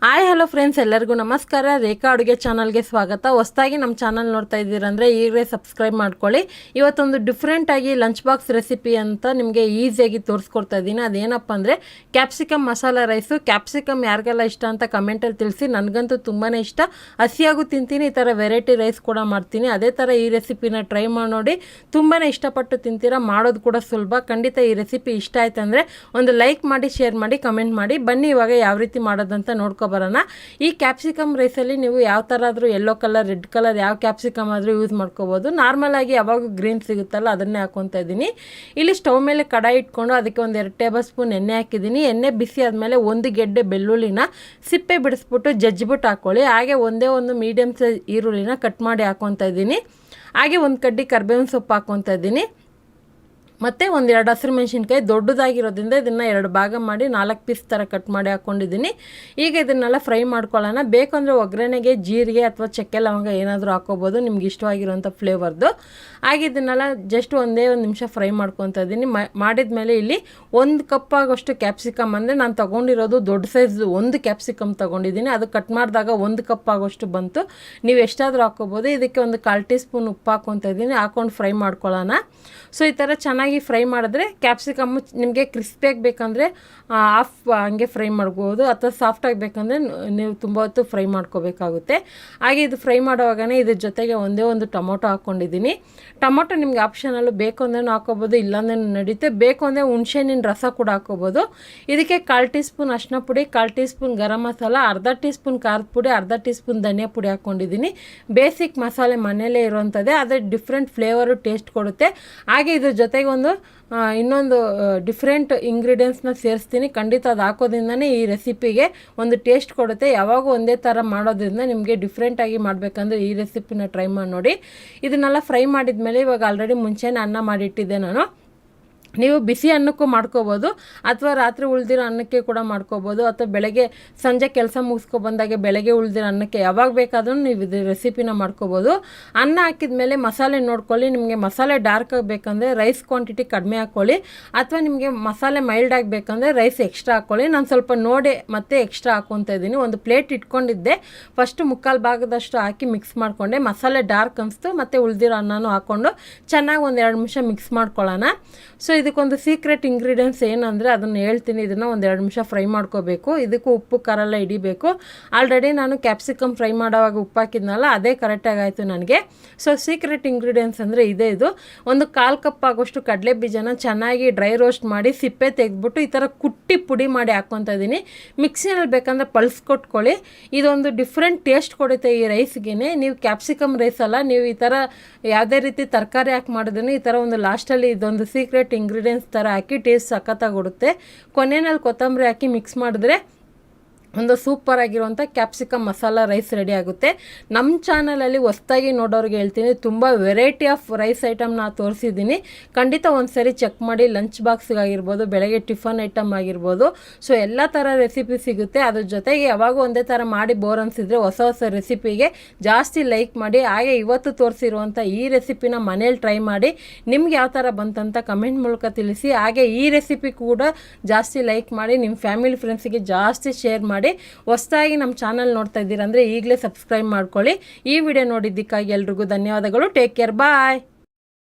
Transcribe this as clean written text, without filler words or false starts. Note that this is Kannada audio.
ಹಾಯ್ ಹಲೋ ಫ್ರೆಂಡ್ಸ್, ಎಲ್ಲರಿಗೂ ನಮಸ್ಕಾರ. ರೇಖಾ ಅಡುಗೆ ಚಾನಲ್ಗೆ ಸ್ವಾಗತ. ಹೊಸದಾಗಿ ನಮ್ಮ ಚಾನಲ್ ನೋಡ್ತಾ ಇದ್ದೀರಂದರೆ ಈಗಲೇ ಸಬ್ಸ್ಕ್ರೈಬ್ ಮಾಡ್ಕೊಳ್ಳಿ. ಇವತ್ತೊಂದು ಡಿಫ್ರೆಂಟಾಗಿ ಲಂಚ್ ಬಾಕ್ಸ್ ರೆಸಿಪಿ ಅಂತ ನಿಮಗೆ ಈಸಿಯಾಗಿ ತೋರಿಸ್ಕೊಡ್ತಾ ಇದ್ದೀನಿ. ಅದೇನಪ್ಪ ಅಂದರೆ ಕ್ಯಾಪ್ಸಿಕಮ್ ಮಸಾಲ ರೈಸು. ಕ್ಯಾಪ್ಸಿಕಮ್ ಯಾರಿಗೆಲ್ಲ ಇಷ್ಟ ಅಂತ ಕಮೆಂಟಲ್ಲಿ ತಿಳಿಸಿ. ನನಗಂತೂ ತುಂಬಾ ಇಷ್ಟ, ಹಸಿಯಾಗೂ ತಿಂತೀನಿ, ಈ ಥರ ವೆರೈಟಿ ರೈಸ್ ಕೂಡ ಮಾಡ್ತೀನಿ. ಅದೇ ಥರ ಈ ರೆಸಿಪಿನ ಟ್ರೈ ಮಾಡಿ ನೋಡಿ, ತುಂಬಾ ಇಷ್ಟಪಟ್ಟು ತಿಂತೀರಾ. ಮಾಡೋದು ಕೂಡ ಸುಲಭ. ಖಂಡಿತ ಈ ರೆಸಿಪಿ ಇಷ್ಟ ಆಯ್ತು ಅಂದರೆ ಒಂದು ಲೈಕ್ ಮಾಡಿ, ಶೇರ್ ಮಾಡಿ, ಕಮೆಂಟ್ ಮಾಡಿ. ಬನ್ನಿ ಇವಾಗ ಯಾವ ರೀತಿ ಮಾಡೋದಂತ ನೋಡ್ಕೊಬರೋಣ. ಈ ಕ್ಯಾಪ್ಸಿಕಮ್ ರೈಸಲ್ಲಿ ನೀವು ಯಾವ ಥರ ಆದರೂ ಯೆಲ್ಲೋ ಕಲರ್, ರೆಡ್ ಕಲರ್ ಯಾವ ಕ್ಯಾಪ್ಸಿಕಮ್ ಆದರೂ ಯೂಸ್ ಮಾಡ್ಕೋಬೋದು. ನಾರ್ಮಲ್ ಆಗಿ ಯಾವಾಗ ಗ್ರೀನ್ ಸಿಗುತ್ತಲ್ಲ ಅದನ್ನೇ ಹಾಕೊತಾ ಇದ್ದೀನಿ. ಇಲ್ಲಿ ಸ್ಟವ್ ಮೇಲೆ ಕಡಾಯಿ ಇಟ್ಕೊಂಡು ಅದಕ್ಕೆ ಒಂದು 2 ಟೇಬಲ್ ಸ್ಪೂನ್ ಎಣ್ಣೆ ಹಾಕಿದ್ದೀನಿ. ಎಣ್ಣೆ ಬಿಸಿ ಆದಮೇಲೆ 1 ಗೆಡ್ಡೆ ಬೆಳ್ಳುಳ್ಳಿನ ಸಿಪ್ಪೆ ಬಿಡಿಸ್ಬಿಟ್ಟು ಜಜ್ಜಿಬಿಟ್ಟು ಹಾಕ್ಕೊಳ್ಳಿ. ಹಾಗೆ ಒಂದೇ ಒಂದು ಮೀಡಿಯಮ್ ಸೈಜ್ ಈರುಳ್ಳಿನ ಕಟ್ ಮಾಡಿ ಹಾಕೊತಾ ಇದ್ದೀನಿ. ಹಾಗೆ ಒಂದು ಕಡ್ಡಿ ಕರಿಬೇವಿನ ಸೊಪ್ಪು ಹಾಕ್ಕೊತಾ ಇದ್ದೀನಿ. ಮತ್ತು 1-2 ಹಸಿರು ಮೆಣಸಿನ್ಕಾಯಿ ದೊಡ್ಡದಾಗಿರೋದ್ರಿಂದ ಇದನ್ನು 2 ಭಾಗ ಮಾಡಿ 4 ಪೀಸ್ ಥರ ಕಟ್ ಮಾಡಿ ಹಾಕ್ಕೊಂಡಿದ್ದೀನಿ. ಈಗ ಇದನ್ನೆಲ್ಲ ಫ್ರೈ ಮಾಡ್ಕೊಳ್ಳೋಣ. ಬೇಕಂದರೆ ಒಗ್ಗರಣೆಗೆ ಜೀರಿಗೆ ಅಥವಾ ಚಕ್ಕೆ ಲವಂಗ ಏನಾದರೂ ಹಾಕ್ಕೋಬೋದು, ನಿಮ್ಗೆ ಇಷ್ಟವಾಗಿರೋಂಥ ಫ್ಲೇವರ್ದು. ಹಾಗೆ ಇದನ್ನೆಲ್ಲ ಜಸ್ಟ್ ಒಂದೇ ಒಂದು ನಿಮಿಷ ಫ್ರೈ ಮಾಡ್ಕೊತಾ ಇದ್ದೀನಿ. ಮಾಡಿದ ಮೇಲೆ ಇಲ್ಲಿ 1 ಕಪ್ ಆಗೋಷ್ಟು ಕ್ಯಾಪ್ಸಿಕಮ್, ಅಂದರೆ ನಾನು ತೊಗೊಂಡಿರೋದು ದೊಡ್ಡ ಸೈಜ್ 1 ಕ್ಯಾಪ್ಸಿಕಮ್ ತೊಗೊಂಡಿದ್ದೀನಿ. ಅದು ಕಟ್ ಮಾಡಿದಾಗ 1 ಕಪ್ ಆಗೋಷ್ಟು ಬಂತು. ನೀವು ಎಷ್ಟಾದರೂ ಹಾಕ್ಕೋಬೋದು. ಇದಕ್ಕೆ ಒಂದು 1/4 ಟೀ ಸ್ಪೂನ್ ಉಪ್ಪು ಹಾಕ್ಕೊತಾ ಇದ್ದೀನಿ. ಹಾಕ್ಕೊಂಡು ಫ್ರೈ ಮಾಡ್ಕೊಳ್ಳೋಣ. ಸೊ ಈ ಥರ ಚೆನ್ನಾಗಿ ಫ್ರೈ ಮಾಡಿದ್ರೆ ಕ್ಯಾಪ್ಸಿಕಮ್ಮು ನಿಮಗೆ ಕ್ರಿಸ್ಪಿಯಾಗಿ ಬೇಕಂದರೆ ಆಫ್ ಹಂಗೆ ಫ್ರೈ ಮಾಡ್ಬೋದು, ಅಥವಾ ಸಾಫ್ಟಾಗಿ ಬೇಕಂದರೆ ನೀವು ತುಂಬ ಹೊತ್ತು ಫ್ರೈ ಮಾಡ್ಕೋಬೇಕಾಗುತ್ತೆ. ಹಾಗೆ ಇದು ಫ್ರೈ ಮಾಡುವಾಗನೇ ಇದ್ರ ಜೊತೆಗೆ ಒಂದೇ ಒಂದು ಟೊಮೊಟೊ ಹಾಕ್ಕೊಂಡಿದ್ದೀನಿ. ಟೊಮೊಟೊ ನಿಮ್ಗೆ ಆಪ್ಷನಲ್ಲು ಬೇಕು ಅಂದ್ರೂ ಹಾಕ್ಕೋಬೋದು, ಇಲ್ಲಾಂದ್ರೆ ನಡೀತೆ. ಬೇಕು ಅಂದರೆ ಹುಣಸೆಹಣ್ಣಿನ ರಸ ಕೂಡ ಹಾಕ್ಕೋಬೋದು. ಇದಕ್ಕೆ 1/4 ಟೀ ಸ್ಪೂನ್ ಅರಿಶಿನ ಪುಡಿ, 1/4 tea spoon garam masala, 1/2 tea spoon ಖಾರದ ಪುಡಿ, 1/2 ಟೀ ಸ್ಪೂನ್ ಧನಿಯಾ ಪುಡಿ ಹಾಕ್ಕೊಂಡಿದ್ದೀನಿ. ಬೇಸಿಕ್ ಮಸಾಲೆ ಮನೆಯಲ್ಲೇ ಇರೋವಂಥದ್ದೇ, ಆದರೆ ಡಿಫ್ರೆಂಟ್ ಫ್ಲೇವರು ಟೇಸ್ಟ್ ಕೊಡುತ್ತೆ. ಹಾಗೆ ಇದ್ರ ಜೊತೆಗೆ ಇನ್ನೊಂದು ಡಿಫ್ರೆಂಟ್ ಇಂಗ್ರೀಡಿಯೆಂಟ್ಸ್ನ ಸೇರಿಸ್ತೀನಿ. ಖಂಡಿತ ಅದು ಹಾಕೋದ್ರಿಂದನೇ ಈ ರೆಸಿಪಿಗೆ ಒಂದು ಟೇಸ್ಟ್ ಕೊಡುತ್ತೆ. ಯಾವಾಗೂ ಒಂದೇ ಥರ ಮಾಡೋದ್ರಿಂದ ನಿಮಗೆ ಡಿಫ್ರೆಂಟಾಗಿ ಮಾಡಬೇಕಂದ್ರೆ ಈ ರೆಸಿಪಿನ ಟ್ರೈ ಮಾಡಿ ನೋಡಿ. ಇದನ್ನೆಲ್ಲ ಫ್ರೈ ಮಾಡಿದ ಮೇಲೆ ಇವಾಗ ಆಲ್ರೆಡಿ ಮುಂಚೆನೇ ಅನ್ನ ಮಾಡಿಟ್ಟಿದ್ದೆ ನಾನು. ನೀವು ಬಿಸಿ ಅನ್ನಕ್ಕೂ ಮಾಡ್ಕೋಬೋದು, ಅಥವಾ ರಾತ್ರಿ ಉಳಿದಿರೋ ಅನ್ನಕ್ಕೆ ಕೂಡ ಮಾಡ್ಕೋಬೋದು, ಅಥವಾ ಬೆಳಗ್ಗೆ ಸಂಜೆ ಕೆಲಸ ಮುಗಿಸ್ಕೊಬಂದಾಗೆ ಬೆಳಗ್ಗೆ ಉಳಿದಿರೋ ಅನ್ನಕ್ಕೆ ಯಾವಾಗ ಬೇಕಾದ್ರೂ ನೀವು ಇದು ರೆಸಿಪಿನ ಮಾಡ್ಕೋಬೋದು. ಅನ್ನ ಹಾಕಿದ ಮೇಲೆ ಮಸಾಲೆ ನೋಡ್ಕೊಳ್ಳಿ. ನಿಮಗೆ ಮಸಾಲೆ ಡಾರ್ಕ್ ಆಗಬೇಕಂದ್ರೆ ರೈಸ್ ಕ್ವಾಂಟಿಟಿ ಕಡಿಮೆ ಹಾಕ್ಕೊಳ್ಳಿ, ಅಥವಾ ನಿಮಗೆ ಮಸಾಲೆ ಮೈಲ್ಡ್ ಆಗಬೇಕಂದ್ರೆ ರೈಸ್ ಎಕ್ಸ್ಟ್ರಾ ಹಾಕ್ಕೊಳ್ಳಿ. ನಾನು ಸ್ವಲ್ಪ ನೋಡಿ ಮತ್ತೆ ಎಕ್ಸ್ಟ್ರಾ ಹಾಕ್ಕೊತಾ ಇದ್ದೀನಿ. ಒಂದು ಪ್ಲೇಟ್ ಇಟ್ಕೊಂಡಿದ್ದೆ, ಫಸ್ಟ್ 3/4 ಭಾಗದಷ್ಟು ಹಾಕಿ ಮಿಕ್ಸ್ ಮಾಡಿಕೊಂಡೆ. ಮಸಾಲೆ ಡಾರ್ಕ್ ಅನಿಸ್ತು, ಮತ್ತು ಉಳಿದಿರೋ ಅನ್ನನೂ ಹಾಕ್ಕೊಂಡು ಚೆನ್ನಾಗಿ 1-2 ನಿಮಿಷ ಮಿಕ್ಸ್ ಮಾಡ್ಕೊಳ್ಳೋಣ. ಸೊ ಇದಕ್ಕೊಂದು ಸೀಕ್ರೆಟ್ ಇಂಗ್ರೀಡಿಯೆಂಟ್ಸ್ ಏನಂದರೆ ಅದನ್ನು ಹೇಳ್ತೀನಿ. ಇದನ್ನು 1-2 ನಿಮಿಷ ಫ್ರೈ ಮಾಡ್ಕೋಬೇಕು. ಇದಕ್ಕೂ ಉಪ್ಪು ಖಾರ ಎಲ್ಲ ಹಿಡಿಬೇಕು. ಆಲ್ರೆಡಿ ನಾನು ಕ್ಯಾಪ್ಸಿಕಮ್ ಫ್ರೈ ಮಾಡೋವಾಗ ಉಪ್ಪು ಹಾಕಿದ್ನಲ್ಲ, ಅದೇ ಕರೆಕ್ಟಾಗಿ ಆಯಿತು ನನಗೆ. ಸೊ ಸೀಕ್ರೆಟ್ ಇಂಗ್ರೀಡಿಯೆಂಟ್ಸ್ ಅಂದರೆ ಇದು ಒಂದು 1/4 ಕಪ್ ಆಗೋಷ್ಟು ಕಡಲೆ ಬೀಜನ ಚೆನ್ನಾಗಿ ಡ್ರೈ ರೋಸ್ಟ್ ಮಾಡಿ ಸಿಪ್ಪೆ ತೆಗೆದ್ಬಿಟ್ಟು ಈ ಥರ ಕುಟ್ಟಿ ಪುಡಿ ಮಾಡಿ ಹಾಕ್ಕೊತಾ ಇದ್ದೀನಿ. ಮಿಕ್ಸಿನಲ್ಲಿ ಬೇಕಂದರೆ ಪಲ್ಸ್ ಕೊಟ್ಕೊಳ್ಳಿ. ಇದೊಂದು ಡಿಫ್ರೆಂಟ್ ಟೇಸ್ಟ್ ಕೊಡುತ್ತೆ ಈ ರೈಸ್ಗೆ. ನೀವು ಕ್ಯಾಪ್ಸಿಕಮ್ ರೈಸ್ ಅಲ್ಲ, ನೀವು ಈ ಥರ ಯಾವುದೇ ರೀತಿ ತರಕಾರಿ ಹಾಕಿ ಮಾಡಿದ್ರೂ ಈ ಥರ ಒಂದು ಲಾಸ್ಟಲ್ಲಿ ಇದೊಂದು ಸೀಕ್ರೆಟ್ ಇಂಗ್ರೀಡಿಯೆಂಟ್ಸ್ ಥರ ಹಾಕಿ ಟೇಸ್ಟ್ ಸಖತ್ತಾಗಿಡುತ್ತೆ. ಕೊನೆಯಲ್ಲಿ ಕೊತ್ತಂಬರಿ ಹಾಕಿ ಮಿಕ್ಸ್ ಮಾಡಿದ್ರೆ ಒಂದು ಸೂಪರ್ ಆಗಿರುವಂಥ ಕ್ಯಾಪ್ಸಿಕಮ್ ಮಸಾಲ ರೈಸ್ ರೆಡಿ ಆಗುತ್ತೆ. ನಮ್ಮ ಚಾನಲಲ್ಲಿ ಹೊಸದಾಗಿ ನೋಡೋರಿಗೆ ಹೇಳ್ತೀನಿ, ತುಂಬ ವೆರೈಟಿ ಆಫ್ ರೈಸ್ ಐಟಮ್ನ ತೋರಿಸಿದ್ದೀನಿ. ಖಂಡಿತ ಒಂದು ಸರಿ ಚೆಕ್ ಮಾಡಿ. ಲಂಚ್ ಬಾಕ್ಸ್ಗಾಗಿರ್ಬೋದು, ಬೆಳಗ್ಗೆ ಟಿಫನ್ ಐಟಮ್ ಆಗಿರ್ಬೋದು, ಸೊ ಎಲ್ಲ ಥರ ರೆಸಿಪಿ ಸಿಗುತ್ತೆ. ಅದ್ರ ಜೊತೆಗೆ ಯಾವಾಗ ಒಂದೇ ಥರ ಮಾಡಿ ಬೋರ್ ಅನಿಸಿದ್ರೆ ಹೊಸ ರೆಸಿಪಿಗೆ ಜಾಸ್ತಿ ಲೈಕ್ ಮಾಡಿ. ಹಾಗೆ ಇವತ್ತು ತೋರಿಸಿರುವಂಥ ಈ ರೆಸಿಪಿನ ಮನೇಲಿ ಟ್ರೈ ಮಾಡಿ ನಿಮ್ಗೆ ಯಾವ ಥರ ಬಂತಂತ ಕಮೆಂಟ್ ಮೂಲಕ ತಿಳಿಸಿ. ಹಾಗೆ ಈ ರೆಸಿಪಿ ಕೂಡ ಜಾಸ್ತಿ ಲೈಕ್ ಮಾಡಿ, ನಿಮ್ಮ ಫ್ಯಾಮಿಲಿ ಫ್ರೆಂಡ್ಸಿಗೆ ಜಾಸ್ತಿ ಶೇರ್ ಮಾಡಿ. ಹೊಸದಾಗಿ ನಮ್ಮ ಚಾನಲ್ ನೋಡ್ತಾ ಇದ್ದೀರಂದರೆ ಈಗಲೇ ಸಬ್ಸ್ಕ್ರೈಬ್ ಮಾಡ್ಕೊಳ್ಳಿ. ಈ ವಿಡಿಯೋ ನೋಡಿದ್ದಕ್ಕಾಗಿ ಎಲ್ರಿಗೂ ಧನ್ಯವಾದಗಳು. ಟೇಕ್ ಕೇರ್, ಬಾಯ್.